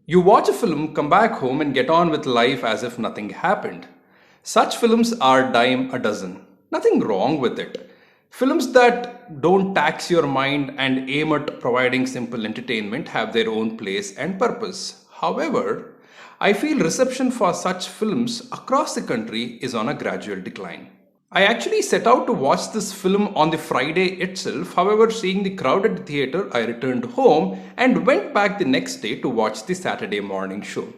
You watch a film, come back home, and get on with life as if nothing happened. Such films are dime a dozen. Nothing wrong with it. Films that don't tax your mind and aim at providing simple entertainment have their own place and purpose. However, I feel reception for such films across the country is on a gradual decline. I actually set out to watch this film on the Friday itself. However, seeing the crowded theater, I returned home and went back the next day to watch the Saturday morning show.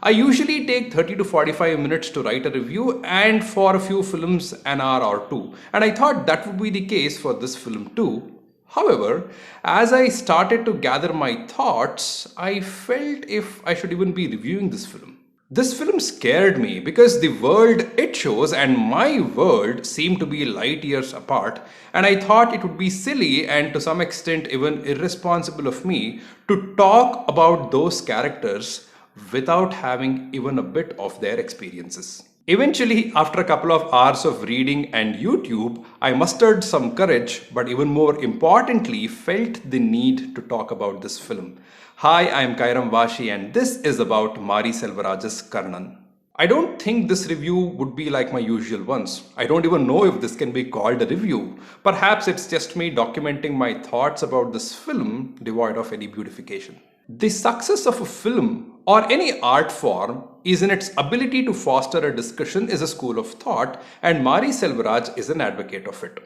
I usually take 30 to 45 minutes to write a review, and for a few films an hour or two. And I thought that would be the case for this film too. However, as I started to gather my thoughts, I felt if I should even be reviewing this film. This film scared me because the world it shows and my world seem to be light years apart, and I thought it would be silly and to some extent even irresponsible of me to talk about those characters without having even a bit of their experiences. Eventually, after a couple of hours of reading and YouTube, I mustered some courage, but even more importantly, felt the need to talk about this film. Hi, I am Kairam Vaashi, and this is about Mari Selvaraj's Karnan. I don't think this review would be like my usual ones. I don't even know if this can be called a review. Perhaps it's just me documenting my thoughts about this film, devoid of any beautification. The success of a film or any art form is in its ability to foster a discussion is a school of thought, and Mari Selvaraj is an advocate of it.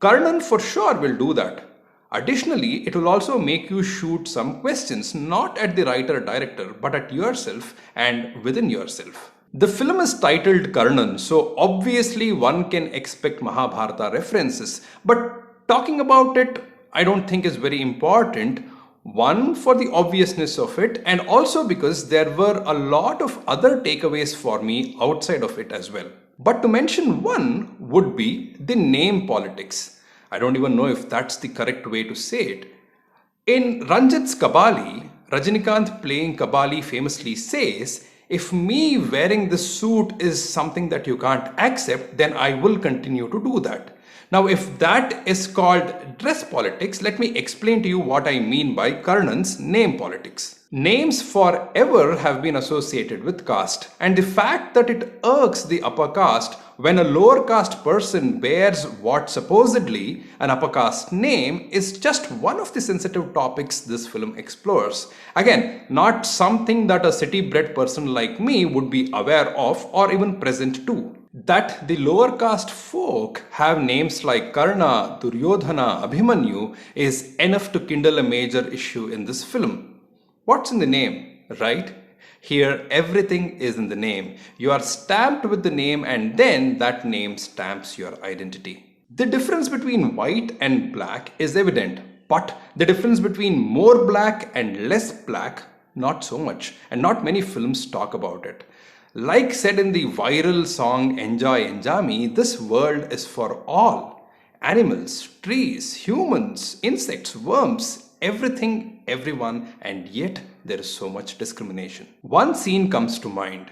Karnan for sure will do that. Additionally, it will also make you shoot some questions not at the writer-director but at yourself and within yourself. The film is titled Karnan, so obviously one can expect Mahabharata references, but talking about it I don't think is very important. One, for the obviousness of it, and also because there were a lot of other takeaways for me outside of it as well. But to mention one would be the name politics. I don't even know if that's the correct way to say it. In Ranjit's Kabali, Rajinikanth playing Kabali famously says, "If me wearing this suit is something that you can't accept, then I will continue to do that." Now, if that is called dress politics, let me explain to you what I mean by Karnan's name politics. Names forever have been associated with caste, and the fact that it irks the upper caste when a lower caste person bears what supposedly an upper caste name is just one of the sensitive topics this film explores. Again, not something that a city-bred person like me would be aware of or even present to. That the lower caste folk have names like Karna, Duryodhana, Abhimanyu is enough to kindle a major issue in this film. What's in the name, right? Here, everything is in the name. You are stamped with the name, and then that name stamps your identity. The difference between white and black is evident, but the difference between more black and less black, not so much, and not many films talk about it. Like said in the viral song Enjoy Enjami, this world is for all. Animals, trees, humans, insects, worms, everything, everyone, and yet there is so much discrimination. One scene comes to mind.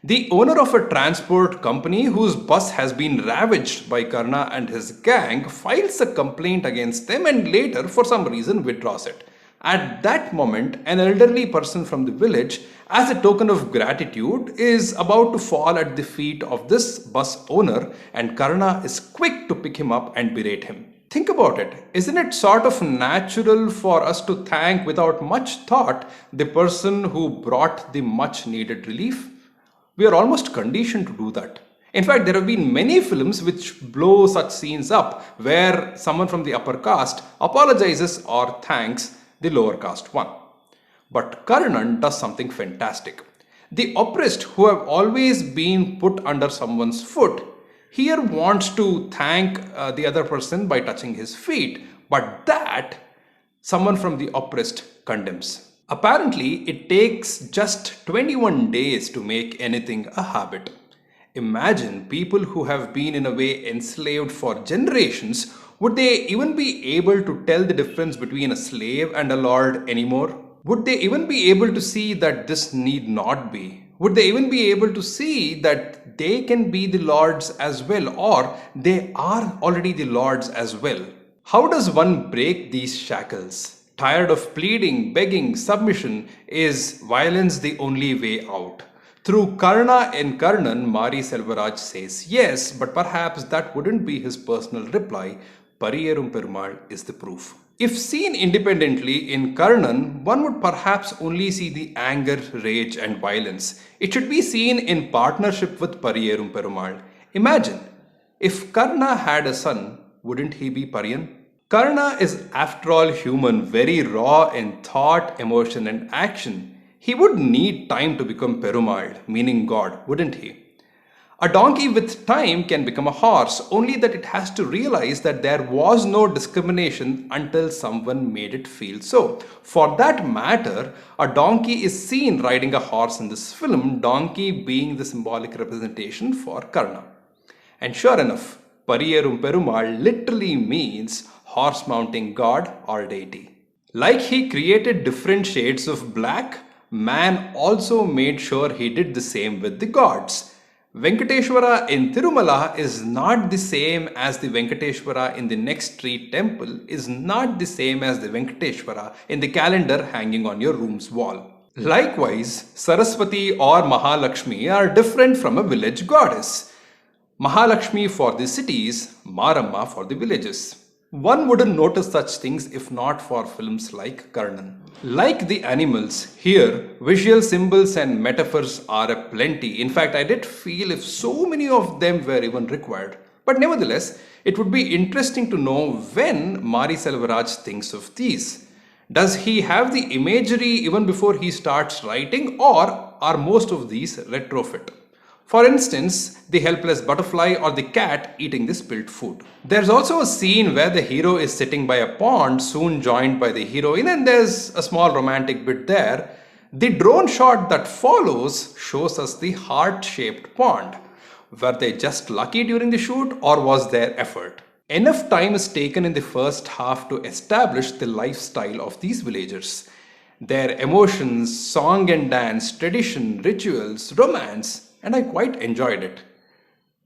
The owner of a transport company whose bus has been ravaged by Karna and his gang files a complaint against them and later for some reason withdraws it. At that moment, an elderly person from the village, as a token of gratitude, is about to fall at the feet of this bus owner, and Karna is quick to pick him up and berate him. Think about it. Isn't it sort of natural for us to thank without much thought the person who brought the much needed relief? We are almost conditioned to do that. In fact, there have been many films which blow such scenes up where someone from the upper caste apologizes or thanks the lower caste one. But Karnan does something fantastic. The oppressed who have always been put under someone's foot here wants to thank the other person by touching his feet, but that someone from the oppressed condemns. Apparently, it takes just 21 days to make anything a habit. Imagine people who have been in a way enslaved for generations. Would they even be able to tell the difference between a slave and a lord anymore? Would they even be able to see that this need not be? Would they even be able to see that they can be the lords as well, or they are already the lords as well? How does one break these shackles? Tired of pleading, begging, submission, is violence the only way out? Through Karna in Karnan, Mari Selvaraj says yes, but perhaps that wouldn't be his personal reply. Pariyerum Perumal is the proof. If seen independently in Karnan, one would perhaps only see the anger, rage, and violence. It should be seen in partnership with Pariyerum Perumal. Imagine, if Karna had a son, wouldn't he be Pariyan? Karna is, after all, human, very raw in thought, emotion, and action. He would need time to become Perumal, meaning God, wouldn't he? A donkey with time can become a horse, only that it has to realize that there was no discrimination until someone made it feel so. For that matter, a donkey is seen riding a horse in this film, donkey being the symbolic representation for Karna. And sure enough, Pariyerum Perumal literally means horse mounting god or deity. Like he created different shades of black, man also made sure he did the same with the gods. Venkateshwara in Tirumala is not the same as the Venkateshwara in the next street temple, is not the same as the Venkateshwara in the calendar hanging on your room's wall. Likewise, Saraswati or Mahalakshmi are different from a village goddess. Mahalakshmi for the cities, Maramma for the villages. One wouldn't notice such things if not for films like Karnan. Like the animals, here visual symbols and metaphors are aplenty. In fact, I did feel if so many of them were even required. But nevertheless, it would be interesting to know when Mari Selvaraj thinks of these. Does he have the imagery even before he starts writing, or are most of these retrofit? For instance, the helpless butterfly or the cat eating the spilled food. There's also a scene where the hero is sitting by a pond, soon joined by the heroine, and there's a small romantic bit there. The drone shot that follows shows us the heart-shaped pond. Were they just lucky during the shoot, or was there effort? Enough time is taken in the first half to establish the lifestyle of these villagers. Their emotions, song and dance, tradition, rituals, romance, and I quite enjoyed it.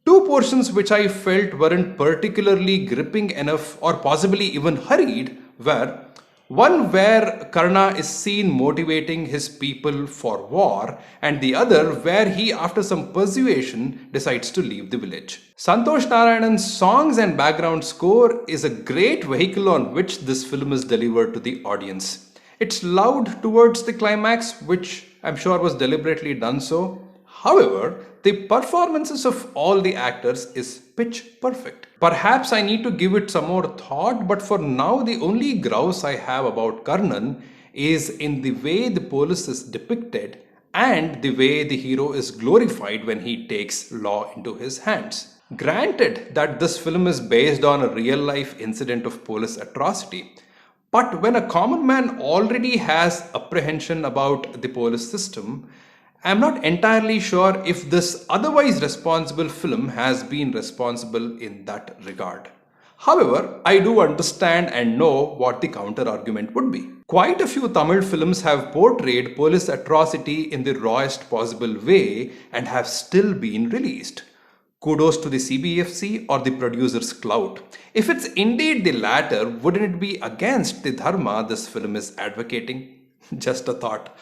Two portions which I felt weren't particularly gripping enough or possibly even hurried were one where Karna is seen motivating his people for war, and the other where he, after some persuasion, decides to leave the village. Santhosh Narayanan's songs and background score is a great vehicle on which this film is delivered to the audience. It's loud towards the climax, which I'm sure was deliberately done so. However, the performances of all the actors is pitch perfect. Perhaps I need to give it some more thought, but for now the only grouse I have about Karnan is in the way the police is depicted and the way the hero is glorified when he takes law into his hands. Granted that this film is based on a real life incident of police atrocity, but when a common man already has apprehension about the police system, I am not entirely sure if this otherwise responsible film has been responsible in that regard. However, I do understand and know what the counter argument would be. Quite a few Tamil films have portrayed police atrocity in the rawest possible way and have still been released. Kudos to the CBFC or the producer's clout. If it's indeed the latter, wouldn't it be against the dharma this film is advocating? Just a thought.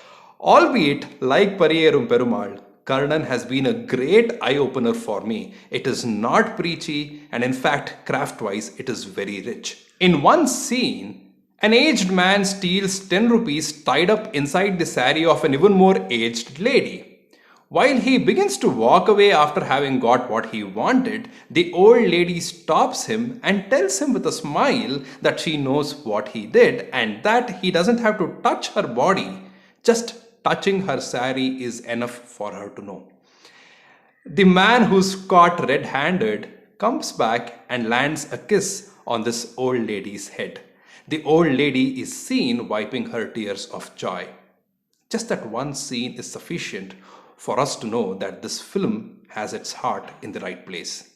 Albeit, like Pariyerum Perumal, Karnan has been a great eye-opener for me. It is not preachy, and in fact, craft-wise, it is very rich. In one scene, an aged man steals 10 rupees tied up inside the saree of an even more aged lady. While he begins to walk away after having got what he wanted, the old lady stops him and tells him with a smile that she knows what he did and that he doesn't have to touch her body. Just touching her saree is enough for her to know. The man who's caught red-handed comes back and lands a kiss on this old lady's head. The old lady is seen wiping her tears of joy. Just that one scene is sufficient for us to know that this film has its heart in the right place.